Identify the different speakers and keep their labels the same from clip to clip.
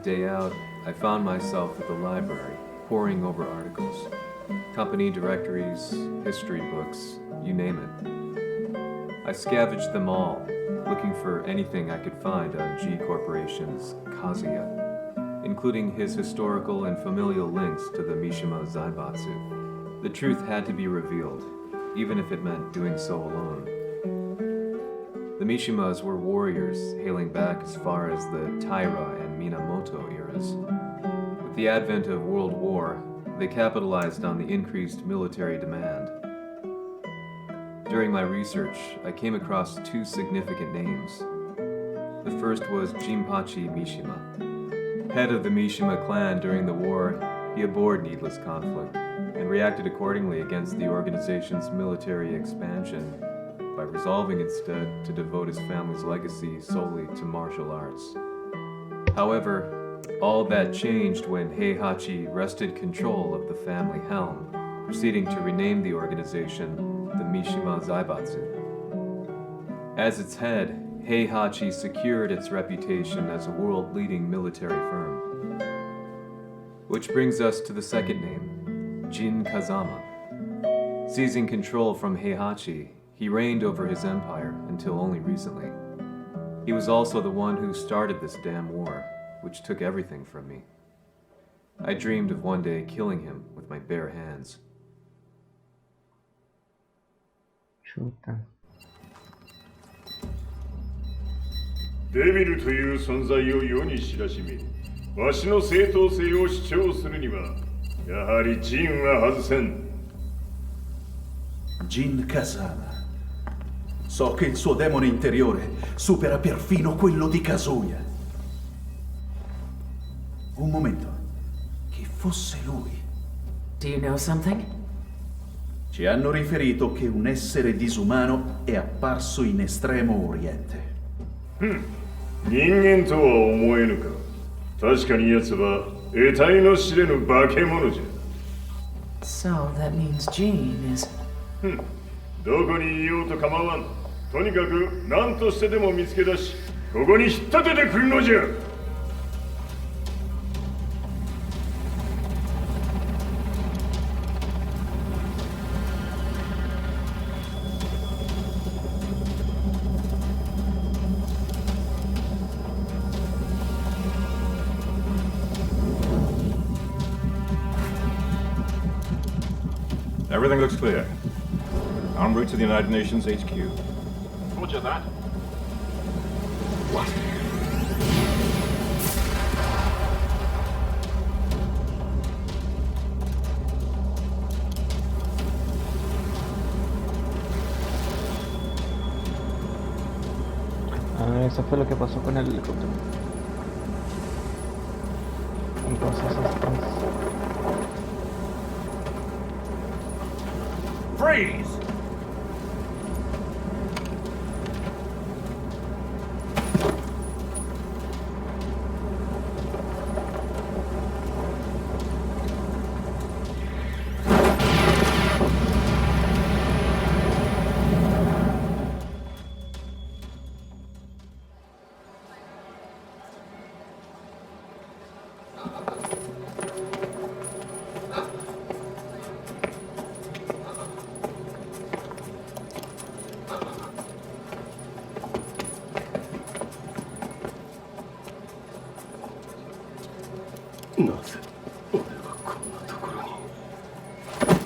Speaker 1: day out, I found myself at the library, poring over articles. Company directories, history books, you name it. I scavenged them all, looking for anything I could find on G Corporation's Kazuya, including his historical and familial links to the Mishima Zaibatsu. The truth had to be revealed, even if it meant doing so alone. The Mishimas were warriors hailing back as far as the Taira and Minamoto eras. With the advent of World War, they capitalized on the increased military demand. During my research, I came across two significant names. The first was Jinpachi Mishima. Head of the Mishima clan during the war, he abhorred needless conflict and reacted accordingly against the organization's military expansion by resolving instead to devote his family's legacy solely to martial arts. However, all that changed when Heihachi wrested control of the family helm, proceeding to rename the organization the Mishima Zaibatsu. As its head, Heihachi secured its reputation as a world-leading military firm. Which brings us to the second name, Jin Kazama. Seizing control from Heihachi, he reigned over his empire until only recently. He was also the one who started this damn war, which took everything from me. I dreamed of one day killing him with my bare hands.
Speaker 2: Chuta.
Speaker 3: デビルという存在を世に知らしめ、わしの正当性を主張するには、やはりジンは外せん。
Speaker 4: Jin Kazama. So che il suo demone interiore supera perfino quello di Kazuya. Un momento. Chi fosse lui?
Speaker 5: Do you know something?
Speaker 4: Ci hanno riferito che un essere disumano è apparso in Estremo Oriente.
Speaker 3: 人間とは思えぬか。確かに奴は得体の知れぬ化け物じゃ。
Speaker 5: So that means Jean is...
Speaker 3: どこにいようと構わん。とにかく何としてでも見つけ出し、ここに引っ立ててくるのじゃ。
Speaker 6: Everything looks clear. En route to the United Nations HQ.
Speaker 7: Roger that.
Speaker 6: What?
Speaker 2: Ah, eso fue lo que pasó con el helicóptero. Entonces estas...
Speaker 7: Freeze!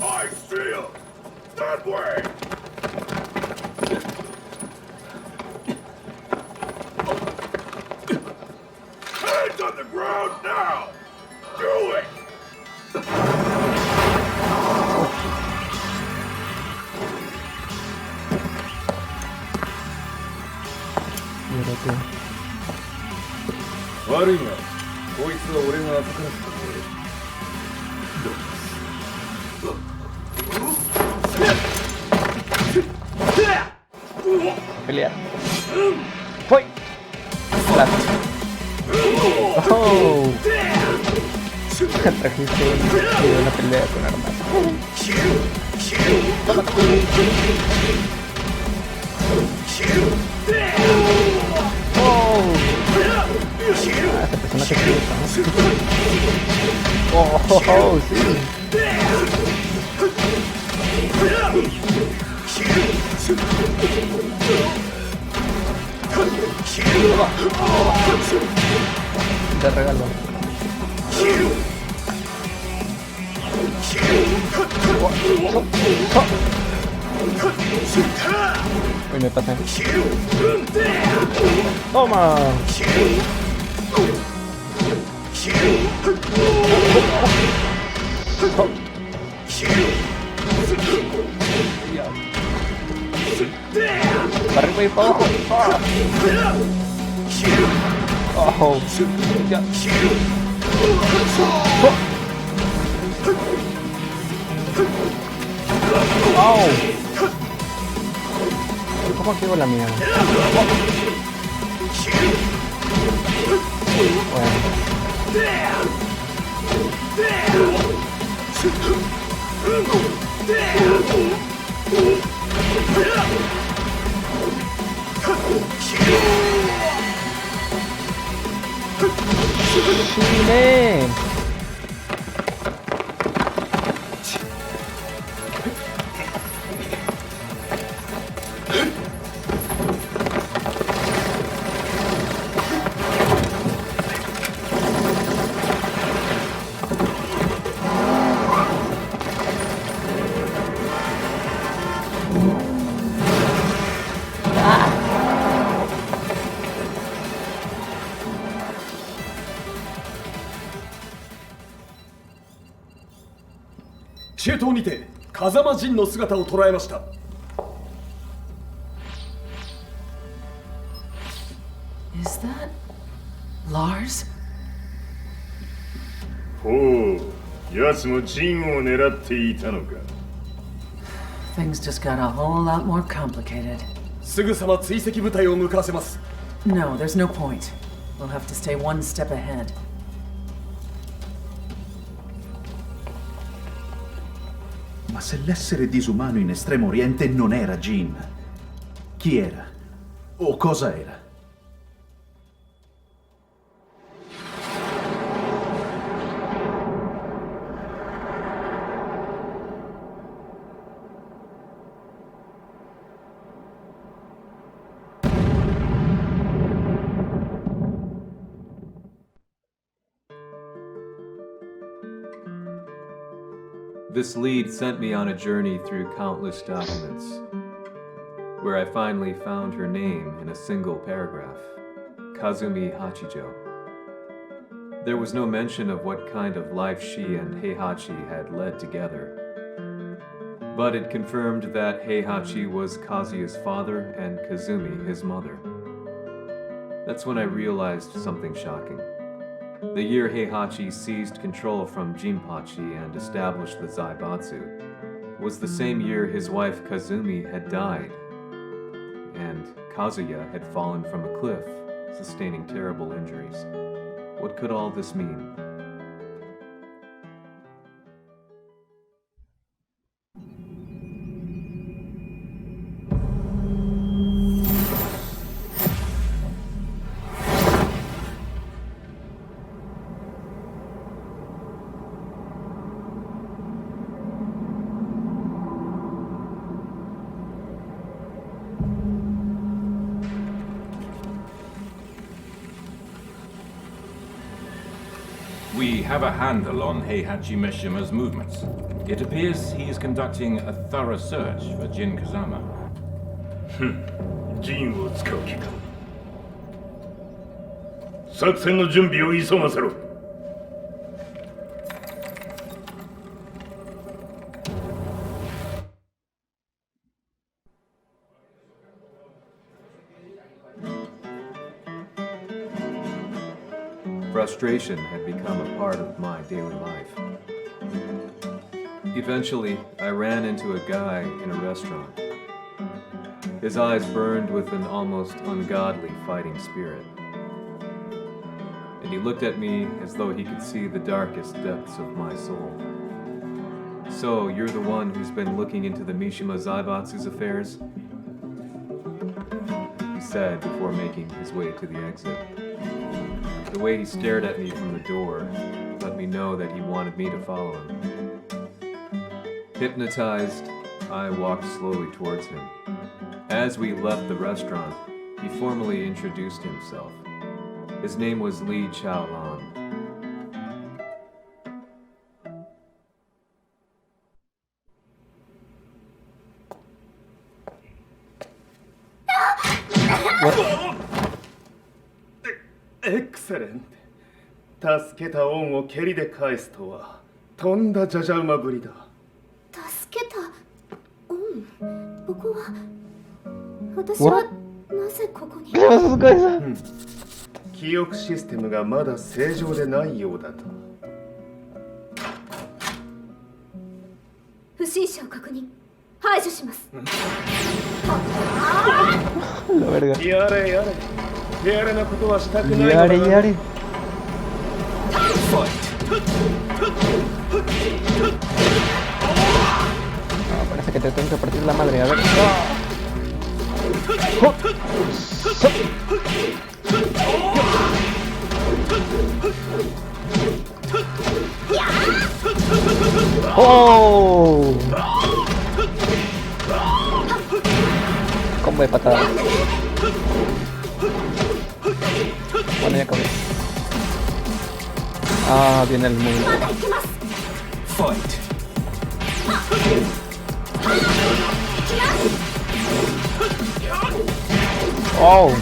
Speaker 3: I feel that way! Hands on the ground now! Do it!
Speaker 2: Mírate.
Speaker 1: 悪いが、こいつは俺が預からせてくれ。
Speaker 2: Pelear. ¡Voy! Claro. ¡Oh! Trajiste una pelea con armas. ¡Oh! Personaje que gusta, ¿no? Oh, sí. Te regalo. Uy, me pasé. ¡Toma! Para arriba y para abajo. Oh, ya. Oh. ¿Cómo activo la mía? ¡Chile!
Speaker 8: 中東にて風間陣の姿を捉えました。
Speaker 5: Is that Lars?
Speaker 3: ほう、奴もジンを狙っていたのか。
Speaker 5: Things just got a whole lot more complicated.
Speaker 8: すぐさま追跡部隊を向かわせます。
Speaker 5: No, there's no point. We'll have to stay one step ahead.
Speaker 4: Ma se l'essere disumano in Estremo Oriente non era Jin, chi era? O cosa era?
Speaker 1: This lead sent me on a journey through countless documents, where I finally found her name in a single paragraph, Kazumi Hachijo. There was no mention of what kind of life she and Heihachi had led together, but it confirmed that Heihachi was Kazuya's father and Kazumi his mother. That's when I realized something shocking. The year Heihachi seized control from Jinpachi and established the Zaibatsu was the same year his wife Kazumi had died, and Kazuya had fallen from a cliff, sustaining terrible injuries. What could all this mean?
Speaker 6: We have a handle on Heihachi Mishima's movements. It appears he is conducting a thorough search for Jin Kazama.
Speaker 3: ジンを使う気か。作戦の準備を急がせろ。
Speaker 1: Frustration had become a part of my daily life. Eventually, I ran into a guy in a restaurant. His eyes burned with an almost ungodly fighting spirit. And he looked at me as though he could see the darkest depths of my soul. So, you're the one who's been looking into the Mishima Zaibatsu's affairs? He said before making his way to the exit. The way he stared at me from the door let me know that he wanted me to follow him. Hypnotized, I walked slowly towards him. As we left the restaurant, he formally introduced himself. His name was Li Chaolan.
Speaker 8: Excellent. 助けた恩を蹴りで返すとはとんだじゃじゃ馬ぶりだ。
Speaker 9: 助けたここは私はなぜここに
Speaker 8: 記憶システムがまだ正常でないようだと。
Speaker 9: 不審者を確認排除します。
Speaker 8: やれやれやれなことはしたくないのだ。
Speaker 2: やれやれ。Parece que te tengo que partir la madre, a ver. ¡Oh! Combo de patadas. Bueno, ya acabé. Ah, viene el mundo.
Speaker 8: Fight.
Speaker 2: Oh.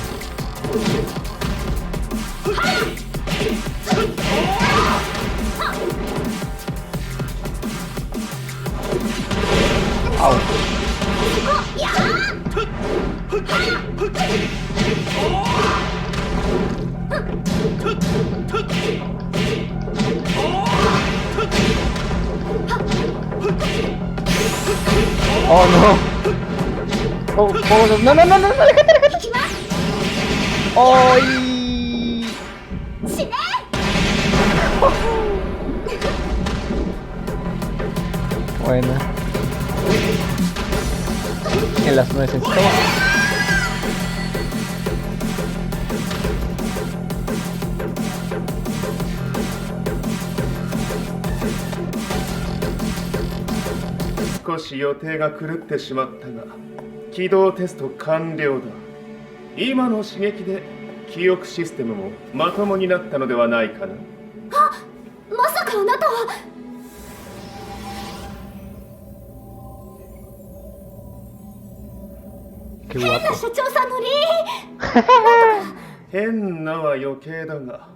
Speaker 2: Au. Oh no. Oh, oh, no, no, no, no, no, déjate, déjate. ¡Ay! Bueno. En las nueces. Toma.
Speaker 8: 少し予定が狂ってしまったが起動テスト完了だ。今の刺激で記憶システムもまともになったのではないかな。
Speaker 9: まさかあなたは。変な社長さんのリー
Speaker 8: 変なは余計だが、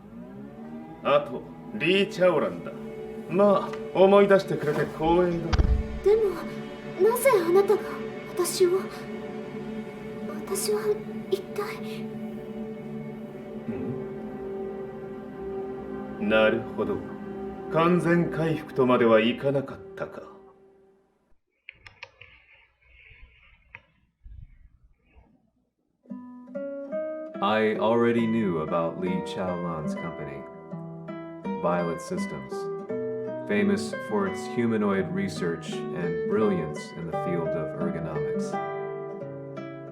Speaker 8: あとリー・チャオランだ。まあ思い出してくれて光栄だ。
Speaker 9: でもなぜあなたが私は一体。
Speaker 8: なるほど、完全回復とまではいかなかったか。
Speaker 1: I already knew about Li Chaolan's company, Violet Systems, famous for its humanoid research and brilliance in the field of ergonomics.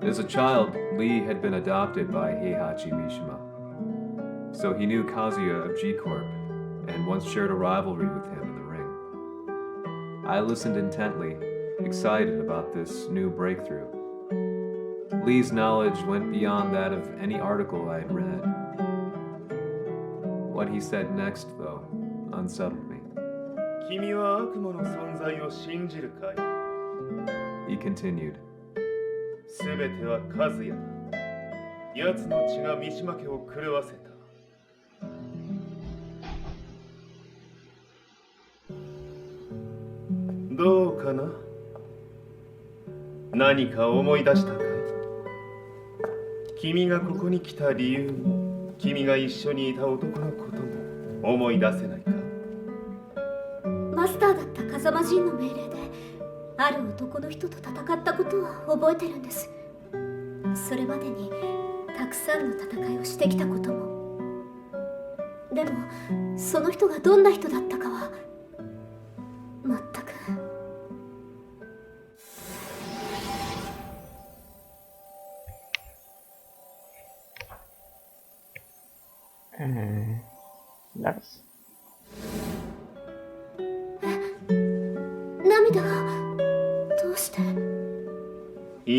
Speaker 1: As a child, Li had been adopted by Heihachi Mishima, so he knew Kazuya of G-Corp and once shared a rivalry with him in the ring. I listened intently, excited about this new breakthrough. Lee's knowledge went beyond that of any article I had read. What he said next, though, unsettled me.
Speaker 8: 君は悪魔の存在を信じるかい?
Speaker 1: He continued.
Speaker 8: すべては和也だ。奴の血が三島家を狂わせた。どうかな？何か思い出したかい？君がここに来た理由も、君が一緒にいた男のことも思い出せないか？
Speaker 9: マスターだった風間陣の命令である男の人と戦ったことは覚えてるんです。それまでにたくさんの戦いをしてきたことも。でもその人がどんな人だったかは全く。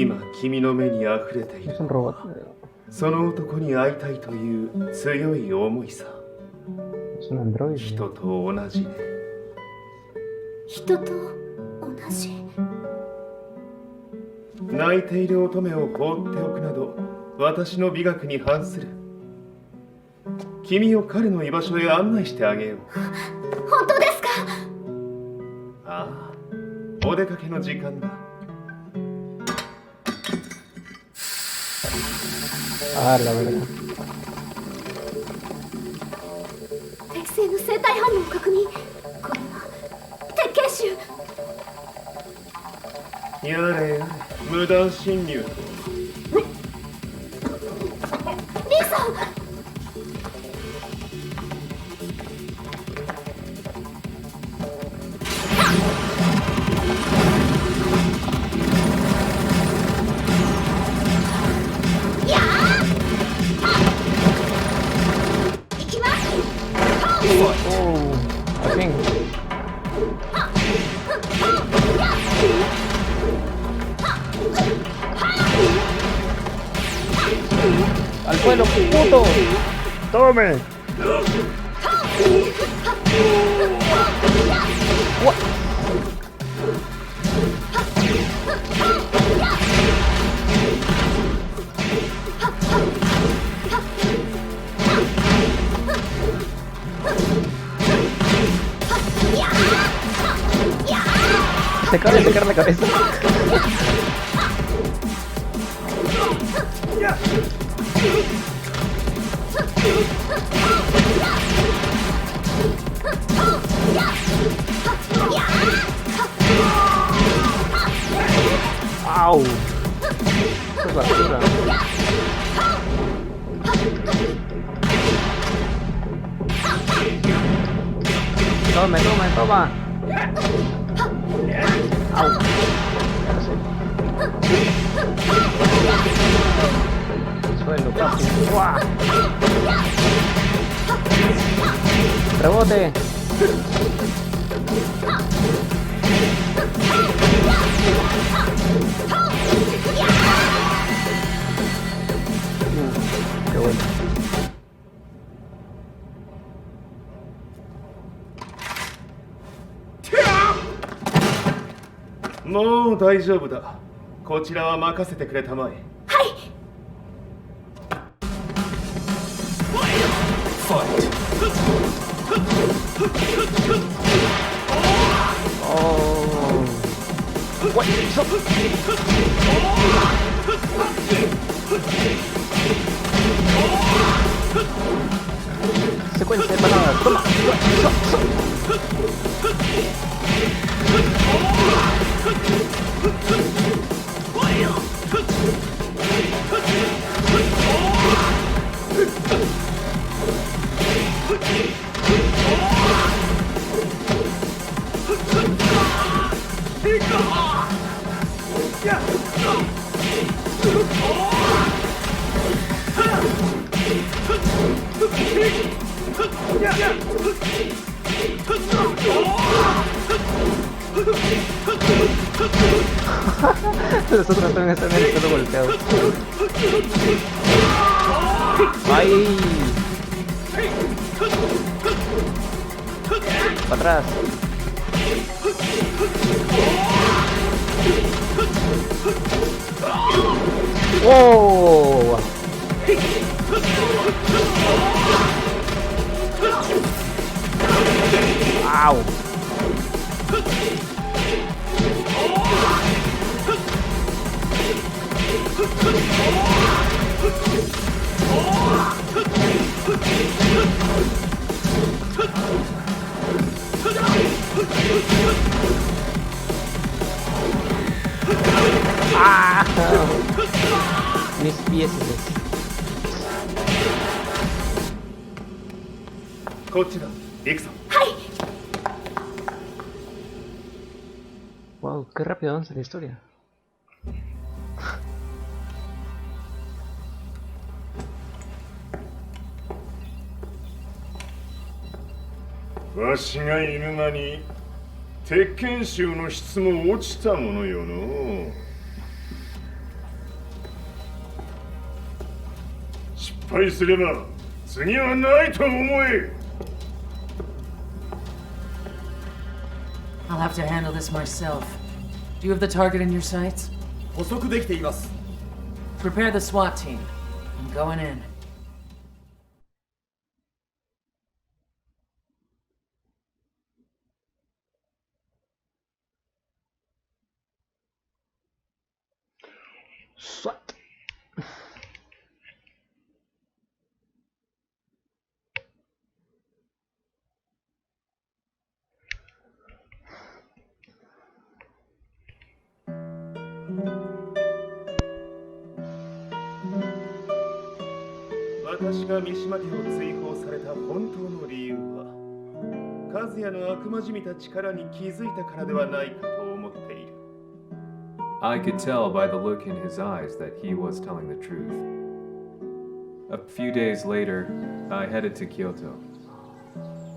Speaker 8: 今君の目に溢れている
Speaker 2: Es un robot.
Speaker 8: その男に会いたいという強い思いさ
Speaker 2: Es un androide.
Speaker 8: 人と同じね
Speaker 9: 人と同じ。
Speaker 8: 泣いている乙女を放っておくなど私の美学に反する君を彼の居場所へ案内してあげよう
Speaker 9: 本当ですか？
Speaker 8: ああお出かけの時間だ
Speaker 2: Ah, la verdad.
Speaker 9: 適正の生体反応を確認。これは鉄拳臭。
Speaker 8: やれやれ無断侵入
Speaker 9: リーさん。
Speaker 2: Oh, al fin. ¡Al suelo, puto! ¡Tome! What? Se acaba de sacar la cabeza. ¡Au! Esto es basura. Toma, toma, toma. Au. Ya sé. Suelo, papi. ¡Uah! Rebote. Qué bueno.
Speaker 8: もう大丈夫だこちらは任せてくれたまえ
Speaker 2: Oh. What? Secuencia de patadas. Toma. Los otros también están en el pelo golpeado. ¡Ay! ¡Para atrás! ¡Oh! ¡Au! ¡Ah! Mis pies.
Speaker 8: こっちだ行くぞ
Speaker 2: Wow, qué rápido avanza la historia.
Speaker 3: わしがいる間に鉄拳衆の質も落ちたものよの敗すれば次はないと思え。
Speaker 5: I'll have to handle this myself. Do you have the target in your sights?
Speaker 10: 捕捉できています。
Speaker 5: Prepare the SWAT team. I'm going in.
Speaker 2: SWAT.
Speaker 8: 私が三島家を追放された本当の理由は、和也の悪魔じみた力に気づいたからではないかと思っている。
Speaker 1: I could tell by the look in his eyes that he was telling the truth. A few days later, I headed to Kyoto.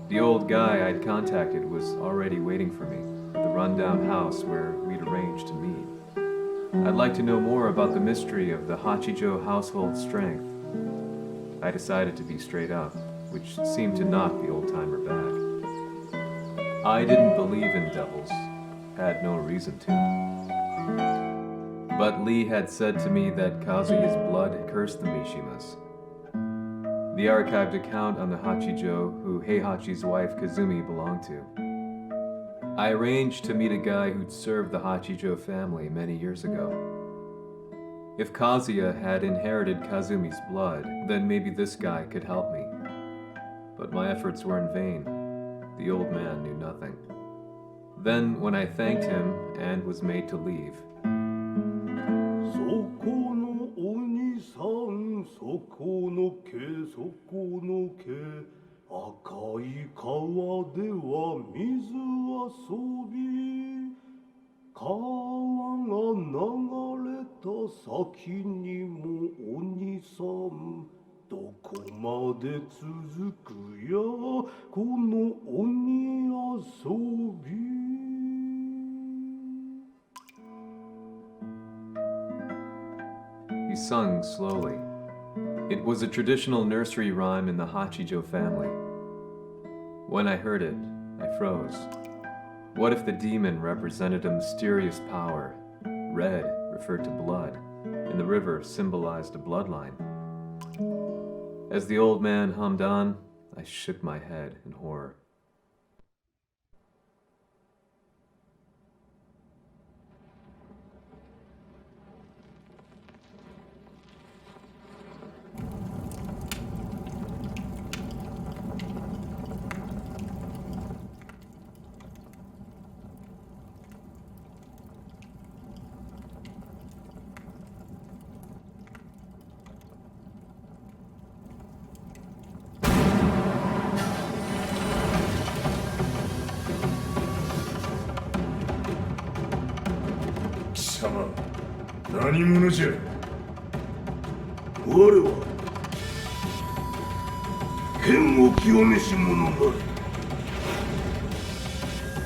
Speaker 1: The old guy I'd contacted was already waiting for me at the rundown house where we'd arranged to meet. I'd like to know more about the mystery of the Hachijo household strength. I decided to be straight up, which seemed to knock the old-timer back. I didn't believe in devils, had no reason to. But Lee had said to me that Kazuya's blood had cursed the Mishimas. The archived account on the Hachijo who Heihachi's wife Kazumi belonged to. I arranged to meet a guy who'd served the Hachijo family many years ago. If Kazuya had inherited Kazumi's blood, then maybe this guy could help me. But my efforts were in vain. The old man knew nothing. Then, when I thanked him and was made to leave,
Speaker 3: そこのお兄さん、そこの毛、そこの毛、赤い川では水遊び、川が流れた先にもお兄さん、どこまで続くや、この鬼遊び。
Speaker 1: he sung slowly. It was a traditional nursery rhyme in the Hachijo family. When I heard it, I froze. What if the demon represented a mysterious power? Red referred to blood, and the river symbolized a bloodline. As the old man hummed on, I shook my head in horror.
Speaker 3: Sama, 何者じゃ。我は剣を清めし者なり。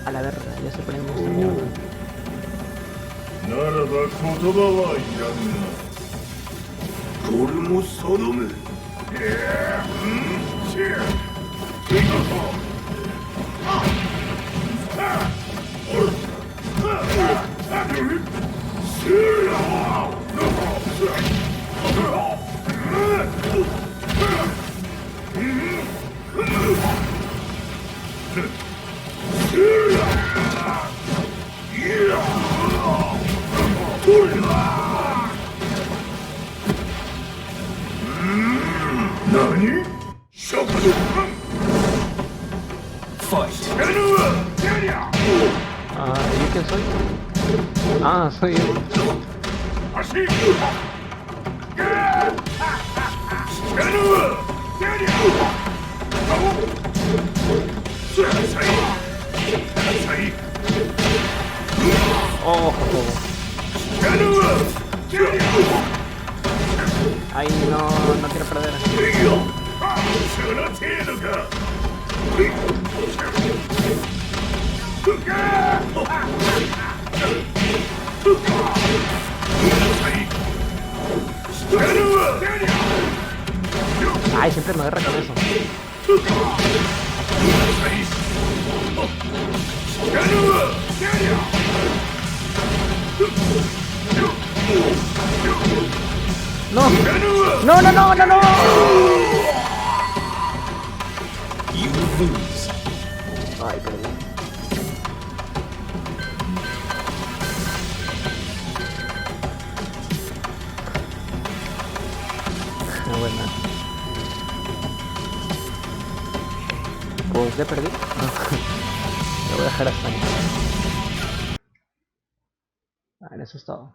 Speaker 2: A la verga, ya se ponen esta mierda.
Speaker 3: ならば言葉はいらんな。これも定め。何？ショック。Fight.
Speaker 2: Ah, ¿y quién soy? Ah, soy yo.
Speaker 3: Así.
Speaker 2: Oh, ay, no quiero perder. Ay, siempre me agarra con eso. No. No, no, no, no, no. Ay, perdón. Buena. Pues ya perdí. No. Lo voy a dejar hasta ahí. En eso es todo.